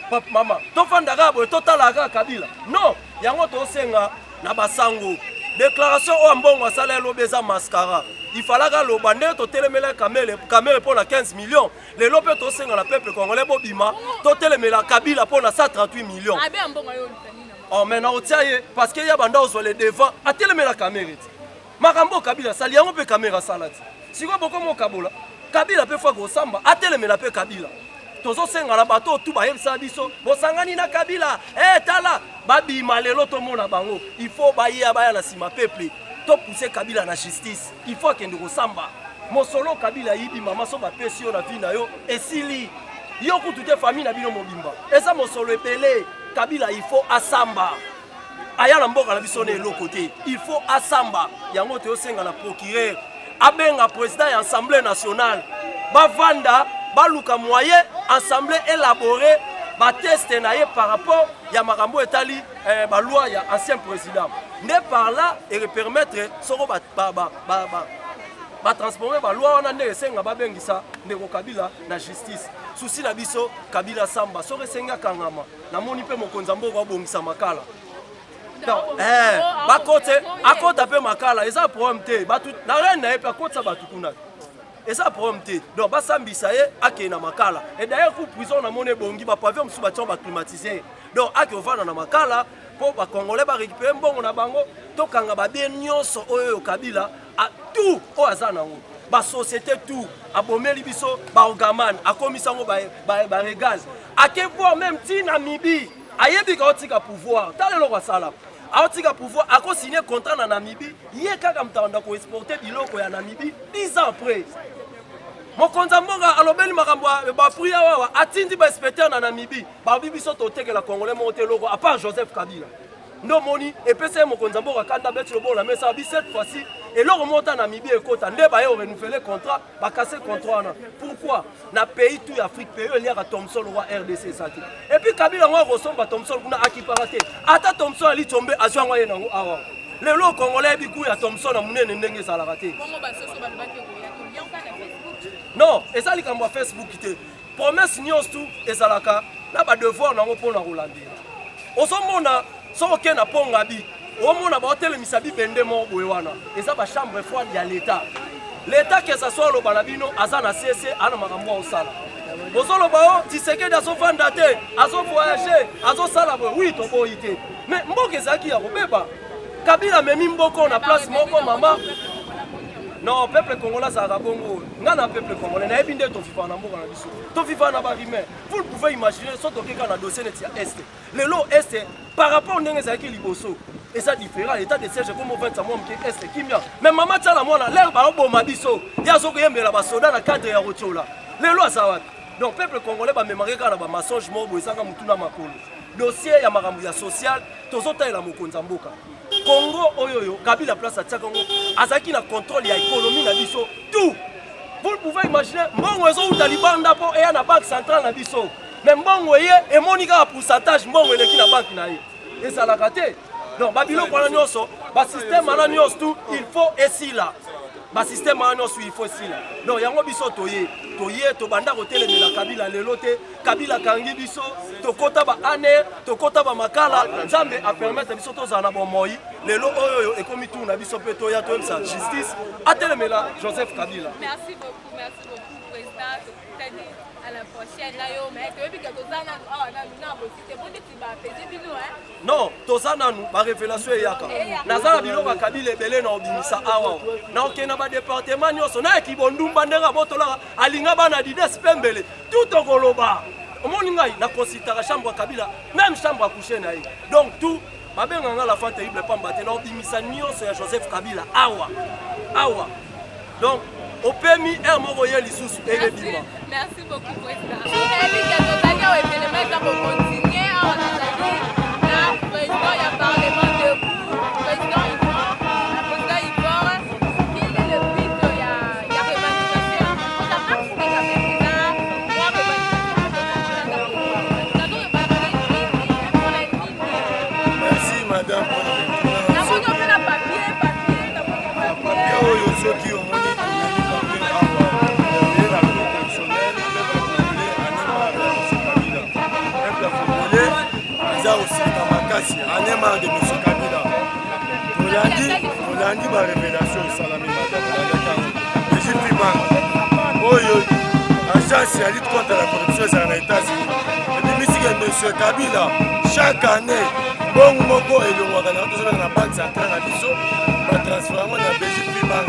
Papa mama, to fandaka bo totalaka Kabila. Non, yango to senga na basango. Déclaration o mbongo asala lobeza mascara. Il fallait que le bandé to telemela caméra pour la 15 millions. Les lopes to senga la peuple congolais bobima, to telemela Kabila pour la 138 millions. Oh mais na otiaye parce que ya banda ozwa le devant atelemela caméra. Makambo Kabila sali yango pe caméra salati. Siko boko mo kabola. Kabila pe fois go samba atelemela pe Kabila. Tozo senga la bato tout ba yebisa biso bosangani na Kabila. Tala babi malelo to mona bango. Il faut baya na sima peuple. To pousser Kabila na justice. Il faut kende go samba. Mosolo Kabila yibi mama so ba pesi yo na vie na yo esili. Yo kutute famille na bino mobimba. Eza mosolo epele Kabila il faut asamba. Aya na mboka na biso na elo côté. Il faut asamba. Yango te osenga na procureur. Abenga président ya Assemblée nationale. Bavanda baluka moyen assemblée élaborée ba teste na ye par rapport ya makambo etali ba loi ya ancien président. Ne par là et permettre soko ba transformer ba loi wana ndenge senga ba bengisa ndeko Kabila na justice. Souci na biso Kabila samba soko senga kangama na moni pe mokonza mboka obongisa makala. Bakote akota pe makala eza problème te batu na reine na epa kota batu kuna. Eza problème te. Donc basambisa ye ake na makala. Et d'ailleurs pour prison na mone bongi ba pavillon musu ba tchamba climatisé. Donc ake ovana na makala po ba congolais ba récupérer mbongo na bango to kanga ba bien nyonso oyo Kabila a tout o azana ngo. Ba société tout abomeli biso ba ogaman akomisa ngo ba régal. Ake voir même ti Namibie ayebi ka otika pouvoir. Tale lo kwa sala. Aotika pouvoir a signé contrat na Namibie, yé kaka mtanda ko exporter biloko ya Namibie 10 ans après. Mokonza mboka alobeli makambo ba priya wa atindi ba inspecteur na Namibie, ba bibiso to tekela congolais monter loko à part Joseph Kabila. Ndo moni epese mokonza mboka kanda beti lobo la mesa bi cette fois-ci et loko monta Namibie ekota nde ba yo renouveler contrat, ba casser contrat na. Pourquoi? Na pays tout Afrique pays il y a Thomson roi RDC saki. Et puis Kabila ngo resomba Thomson kuna akiparate. Ata Thomson ali tombe azwa ngo yenango awa. Lelo congolais bi ku ya Thomson na munene ndenge salaka te. Non, ezali kambo Facebook te. Promesse nyos tout ezalaka na ba devoir nango pona rolandela. Osomona soke na ponga bi. Omona ba hotel misabi bende mo boye wana. Eza ba chambre froide ya l'état. L'état que ça soit lo banabino azana CC ana makambo osala. Bozolo bao Tshisekedi azo vanda te, azo voyager, azo sala bo oui to boyite. Mais mboke zaki ya robeba. Kabila memi mboko na place moko mama. Non, peuple congolais ça rabongo. Ngana peuple congolais na ebinde to fifa na mboka na biso. To fifa na barimé. Vous pouvez imaginer so to keka na dossier netia est. Le lot est par rapport ndenge zaki liboso. Et ça différent l'état de siège comme au 20 mois qui est kimia. Mais maman tala mona l'air ba oboma biso. Ya zo ko yembela ba soda na cadre ya rochola. Le lot ça va. Donc peuple congolais ba mémorer kana ba mensonge mo bo esanga mutuna makolo. Dossier ya makambo ya social tozota ela mokonza mboka. Congo oyoyo Kabila place atia Congo azaki na contrôle ya économie na biso tout. Vous pouvez imaginer mbongo ezo utalibanda po eya na banque centrale na biso. Mais mbongo ye e monika pourcentage mbongo eleki na banque na ye. Et ça la raté. Donc babilo kwa nyonso ba système ana nyonso tout il faut esila. Ba système ana nyonso il faut esila. Donc yango biso toye to banda kotelemela Kabila lelo te Kabila kangi biso to kota ba ane to kota ba makala nzambe a permettre biso to zana bon moi lelo oyo ekomi tout na biso pe to ya to sa justice atelemela Joseph Kabila. Merci beaucoup président. À la prochaine là yo mais tu veux que tozana na bosite bon ti ba pese bino non tozana nous ba révélation yaka nazala biloko Kabila ebele na obimisa awa na okena ba département nyonso na ekibondumba ndenga botola alinga bana dides pembele tout okoloba omoni ngai na consulter chambre Kabila même chambre à coucher na ye donc tout babenga nga la fin terrible pamba te na obimisa nyonso ya Joseph Kabila awa donc au PMI un mot royal sous et merci beaucoup président. Et puis que nous allions événement ça pour continuer on a dit la président il y a parlement debout président Yvon quel est le but il y a revendication on a pas fait la président moi merci madame on est marre de M. Kabila. Rolandi ma révélation salami madame. Mais j'ai pris banque. Agence à lutte contre la corruption aux États-Unis. Et puis, monsieur Kabila chaque année bongo moko elongwaka na tozobela na banque centrale na biso batransfert yango na Belgique bank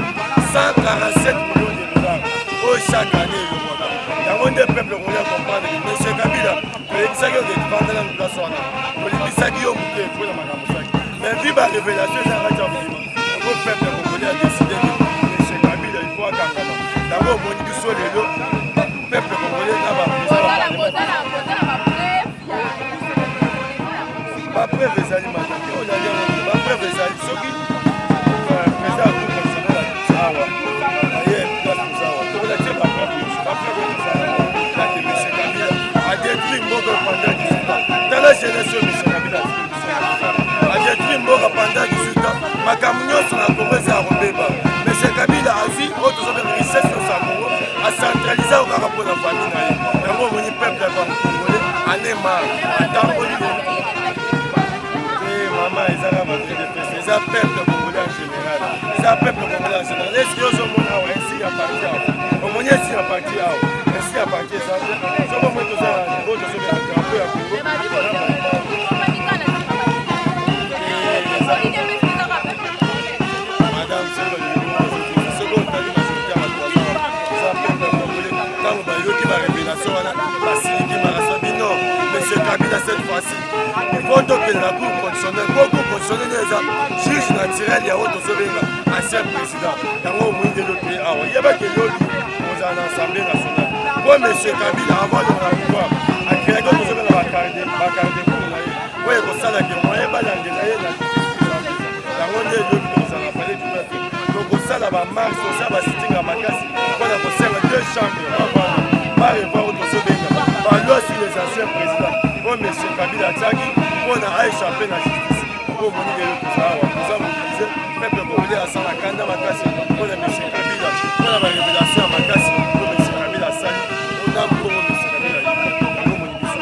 147 millions de dollars oyo chaque année elongwaka yango nde peuple congolais comprendre que monsieur Kabila toyebisaki oke tovandela na place wana tolimbisaki yo moke mpona makambo saki mais vi barévélation eza kati ya mondima yango peuple congolais a décidé que monsieur Kabila il faut akangama yango omoni biso lelo peuple congolais na bapreuve ezali makaki oyo nali yango bapreuve ezali soki président ya cour constitutionnel awa aye place mozawa tokolatie bapreuve ezali ake monsieur Kabila adétruit mboka pendant 18 ans tala jeunesse oyo monsieur Kabila adétruit mboka pendant 18 ans makambo nyonso na Congo eza ya kobeba monsieur Kabila azwi oyo tozobela richesse nyonso ya Congo acentralize o kaka mpona famille na ye yango omoni peuple ya bangongole anemar atamboli mama ezaka badepese eza peuple congolais en général eza peuple congolais en général eske ozomona awa esi ya parti awa omoni esi ya parti awa esi ya parti eza te sokomoi tozala oyo tozobela drapo ya Congo madame soki otali majorité ya bato eza peuple congolais ntango bayoki barévélation wana basiliki maraso bino monsieur Kabila cette fois-ci faut tokende na cour constitutionnelle po cour constitutionnelle eza juge naturel ya oyo tozobenga ancien président yango omoindeli ope awa yebaki loli ozala na assemblée nationale po monsieur Kabila avant longa pouvoir akreaki oyo tozobenga bacardecour na ye oyo ekosalaki moyen balandela ye na yango nde elobi tokozala palais du peuple tokosala bamarche tosala basitinga makasi mpona kosenga deux chambres bavana barevoir oyo tozobenga baloi sur les anciens présidents po monsieur Kabila atiaki mpona aéchappe na justice po omoni lelo tozawa toza mobilize peuple congolais asala kanda makasi mpona monsieur Kabila mpona barévélation ya makasi po monsieur Kabila asali mpona mbongo monsieur Kabila yango omoni biso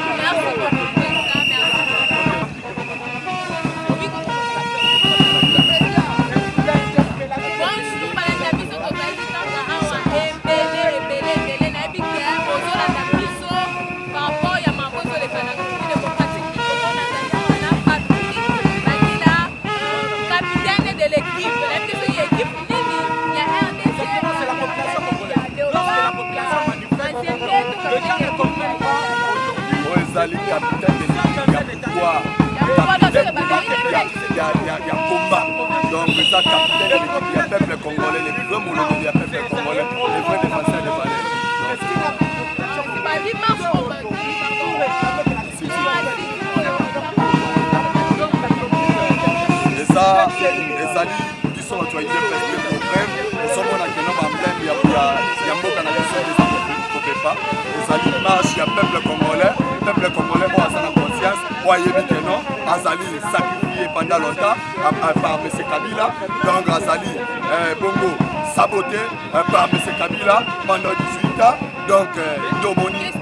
ezali capitaine de l'équipe ya pouvoir ya combat donc eza capitaine de l'équipe ya peuple congolais le vrai molodeli ya peuple congolais le vrai défenseur de valeur ezali biso bato ayide presque problème ezomona keno bamblème ya mboka na biso kopepa ezali marche ya peuple congolais oyo aza na conscience oyo ayebi keno azali sacrifié pendant longtemps par M. Kabila donc azali bongo saboté par M. Kabila pendant 18 ans donc ndomoni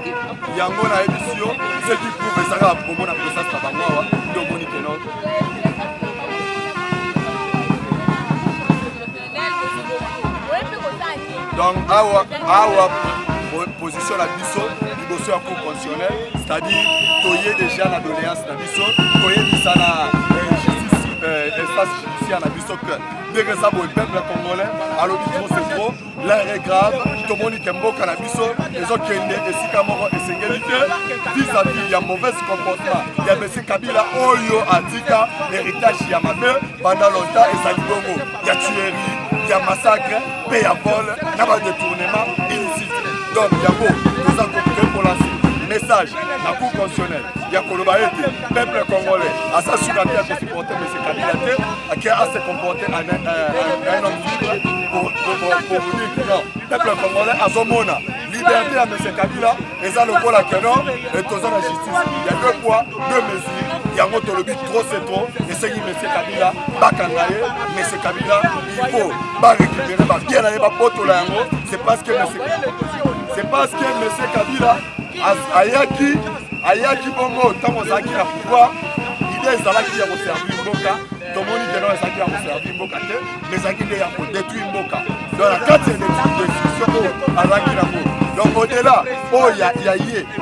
yango na yebi si yo ce qui prouve ezaka bomona présence na bango awa ndomoni keno donc awa position la biso liboso ya cour constitutionnelle c'est-à-dire toye déjà na doléance na biso toyebisa na justice espace judiciaire na biso que ndenge eza boye peuple congolais alobi trop c'est trop l'air est grave tomoni ke mboka na biso ezokende esika moko esengeli te vis-à-vis ya mauvaise comportement ya M. Kabila oyo atika héritage ya mabe pendant longtemps ezali bongo ya tuerie ya massacre pe ya vol na badétournement illicite donc yango toza koke kolanse message na cour constitutionnelle ya koloba ete peuple congolais aza suka te ya kosupporter M. Kabila te ake ase comporter un homme libre pour vous dire que non peuple congolais azomona liberté ya M. Kabila eza lokola keno toza na justice ya deux poids deux mesures yango tolobi trop c'est trop esengi M. Kabila bakanga ye M. Kabila il faut barécupérer babien na ye babotola yango c'est parce que M. Kabila ayaki bongo ntango azalaki na pouvoir ide ezalaki ya koservir mboka tomoni keno ezalaki ya koservir mboka te mais ezalaki nde ya kodétruire mboka donc na kati ya décision oyo azalaki nango Donc au-delà, oh il y a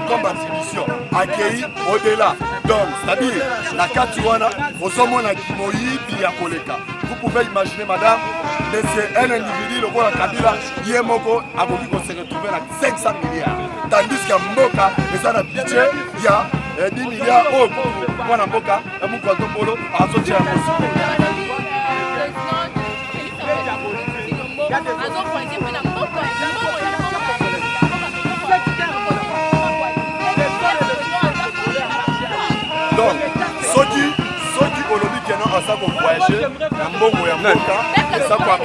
comme attribution, accueilli au-delà. Donc, c'est-à-dire, la Katuana, au sommet de Moïbi à Koleka. Vous pouvez imaginer, madame, mais c'est un individu, le roi Kabila, Yemoko, a voulu qu'on se retrouve à 500 milliards. Tandis qu'à Mboka, et ça n'a budget, il y a 10 milliards. Oh, pour Mboka, et mon compte polo, à sortir à donc, soki olobi keno asa ko voyager na mbongo ya mboka esa kwa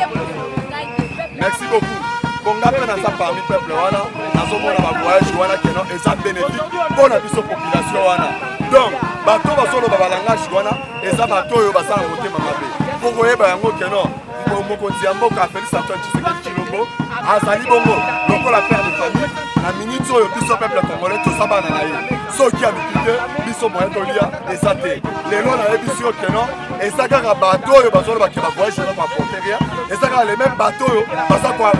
merci beaucoup konga pe na sa parmi peuple wana nazomona ba voyage wana keno esa bénéfique pour na biso population wana donc bato basoloba balangage wana esa bato oyo basala motema mabe po koyeba yango keno mokonzi ya mboka Félix Antoine Tshisekedi Tshilombo azali bongo lokola père de famille na minute oyo biso peuple congolais tosabana na ye soki abiki te biso moyen tolia eza te lelo nayebi si oyo keno eza kaka bato oyo bazolobaki bavoyage na baporteria eza kaka le même bato oyo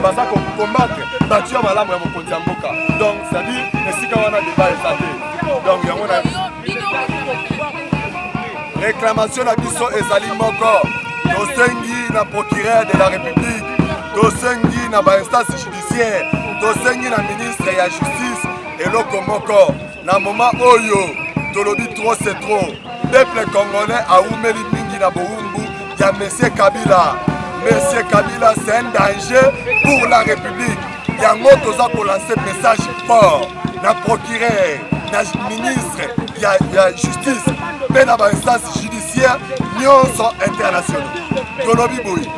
baza kokombattre bato ya malamu ya mokonzi ya mboka donc c'est-à-dire esika wana débat eza te donc yango na réclamation na biso ezali moko tosengi na procureur de la république tosengi na bainstance judiciaire tosengi na ministre ya justice eloko moko na moment oyo tolobi trop c'est trop peuple congolais aumeli mingi na bowumbu ya monsieur Kabila. Monsieur Kabila c'est un danger pour la république yango toza kolancer message fort na procureur na ministre ya justice mpe na bainstance judiciaire nyonso internationaux tolobi boyi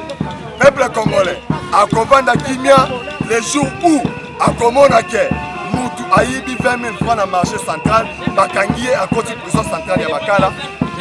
peuple congolais akovanda kimia le jour où akomona ke mutu ayibi 20 000 francs na marché central bakangi ye akoti prison centrale ya Makala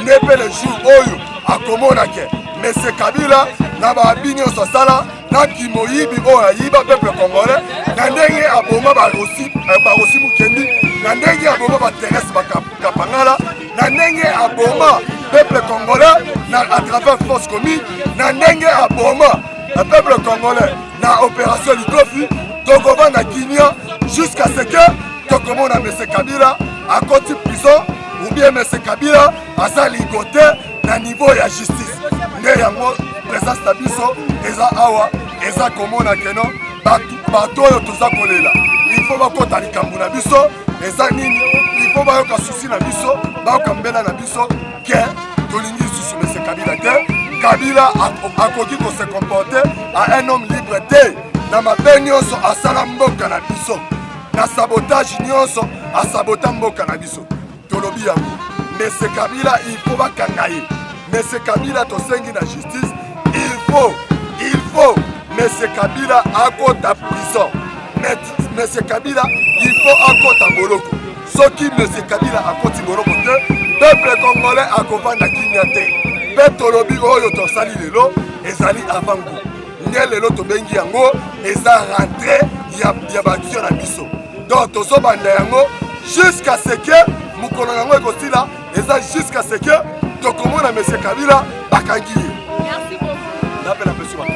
nde mpe le jour oyo akomona ke monsieur Kabila na babi nyonso asala na kimoyibi oyo ayiba peuple congolais na ndenge aboma barosi mukendi na ndenge aboma baterese bakapangala na ndenge aboma peuple congolais na à travers force commune na ndenge aboma peuple congolais na opération Likofi tokovanda kimia jusqu'à ce que tokomona monsieur Kabila akoti prison ou bien monsieur Kabila asa ligote na niveau ya justice nde yango présence na biso eza awa eza komona keno bato oyo toza kolela il faut bakota likambo na biso eza nini il faut bayoka susi na biso bayoka mbela na biso ke tolingi susu monsieur Kabila te Kabila akoki kose comporter à un homme libre te na mabe nyonso asala mboka na biso na sabotage nyonso asabota mboka na biso tolobi yango monsieur Kabila il faut bakanga ye monsieur Kabila tosengi na justice il faut monsieur Kabila akota prison monsieur Kabila il faut akota boloko soki monsieur Kabila akoti boloko te peuple congolais akovanda kimia te mpe tolobi oyo tosali lelo ezali avant goût nde lelo tobengi yango eza rentré ya baction na biso donc tozobanda yango jusqu'à ce que mokolo yango ekosila eza jusqu'à ce que tokomona monsieur Kabila bakangi ye napela pesu bato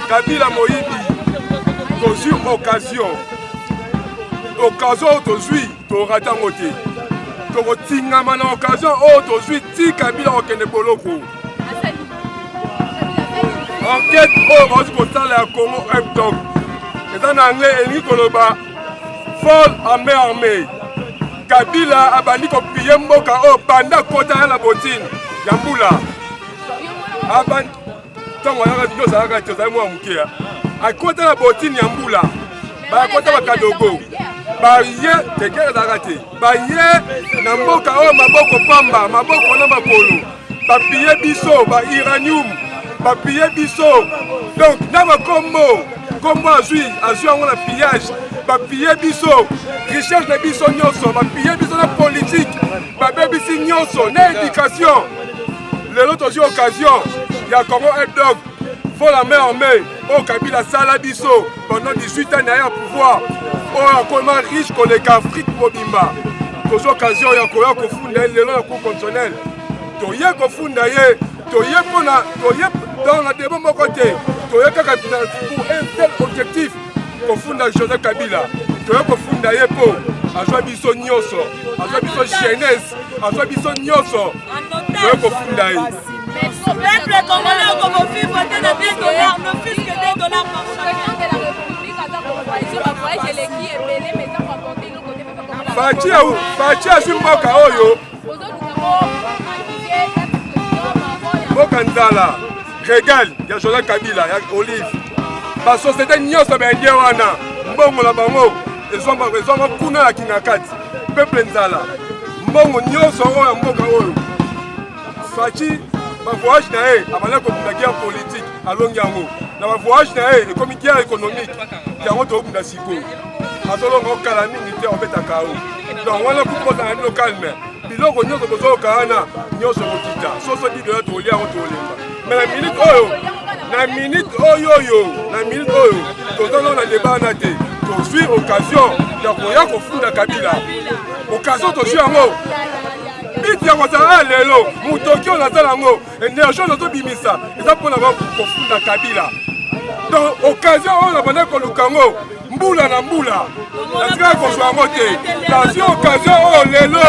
Kabila Moïbi tozwi occasion oyo tozwi torata yango te tokotingama na occasion oyo tozwi ti Kabila okende boloko enquête oyo baozi kosala ya Congo Hebdog eza na anglais elingi koloba vol en main armée Kabila abandi kopie mboka oyo banda kota ya na botine ya mbula ntango ayaka tozali mwa moke akota na botine ya mbula bakota bakadogo baye tekele ezalaka te baye na mboka oyo maboko pamba maboko na makolo bapie biso bairanium bapie biso donc na bakombo azwi yango na pillage bapie biso richesse na biso nyonso bapie biso na politique babebisi nyonso na éducation lelo tozwi occasion ya Congo Hebdog faut la main en main oyo Kabila asala biso pendant 18 ans na ye ya pouvoir oyo akoma riche koleka Afrique mobimba tozwa occasion ya koya kofunda ye lelo na cour constitutionnelle toye kofunda ye toye mpona toye dans la débat moko te toye kaka pour un seul objectif kofunda Joseph Kabila toye kofunda ye mpo azwa biso nyonso azwa biso jeunesse azwa biso nyonso toye kofunda ye. Peuple congolais au Congo vivre de $2, ne fût-ce que $2 par chaque. Fachi azwi mboka oyo mboka nzala régal ya Joseph Kabila ya Olive basociété nyonso bende wana mbongo na bango ezwanga kuna ya kinga kati peuple nzala mbongo nyonso oyo ya mboka oyo Fachi bavoyage na ye abanda kobunda guerre politique alongi yango na bavoyage na ye ekomi guerre économique yango tokobunda sikoyo azolonga okala mingi te obetaka o donc wana kukozala nino calme biloko nyonso tozoyoka wana nyonso kokita soso didoya tolia yango tolemba mais na minute oyo tozana na débat wana te tozwi occasion ya koya kofunda Kabila occasion tozwi yango biti ya kozala lelo motoki oyo nazala yango énergie nazobimisa eza mpona kofunda Kabila donc occasion oyo nabanda koluka yango mbula na mbula natikala kozwa yango te nazwi occasion oyo lelo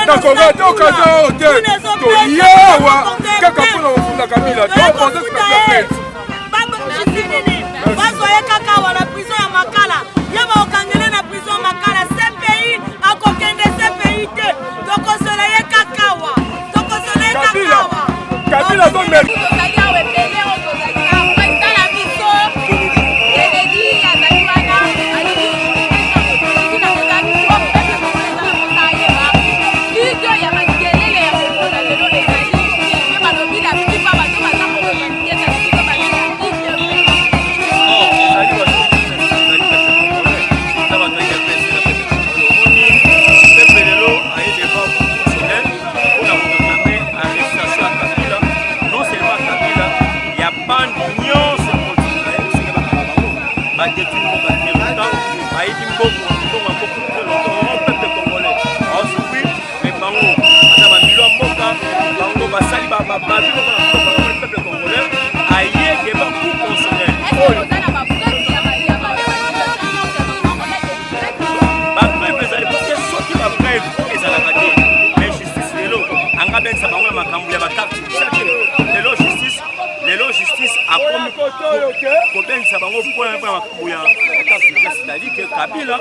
nakoka te occasion oyo te toyewa kaka mpona kofunda Kabila bazoye kaka awa na prison ya Makala ye baokangele na prison ya Makala CPI akokende CPI te tokozela ye kaka awa Kabila zomerki Kabila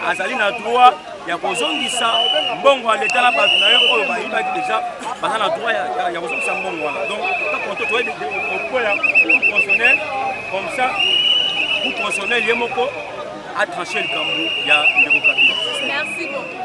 azali na droit ya kozongisa mbongo ya leta na bato na yo oyo bayibaki deja baza na droit ya kozongisa mbongo wana donc takonto toye okwela constitutionnel comme ça pour constitutionnel ye moko a tranché likambo ya ndeko Kabila. Merci beaucoup.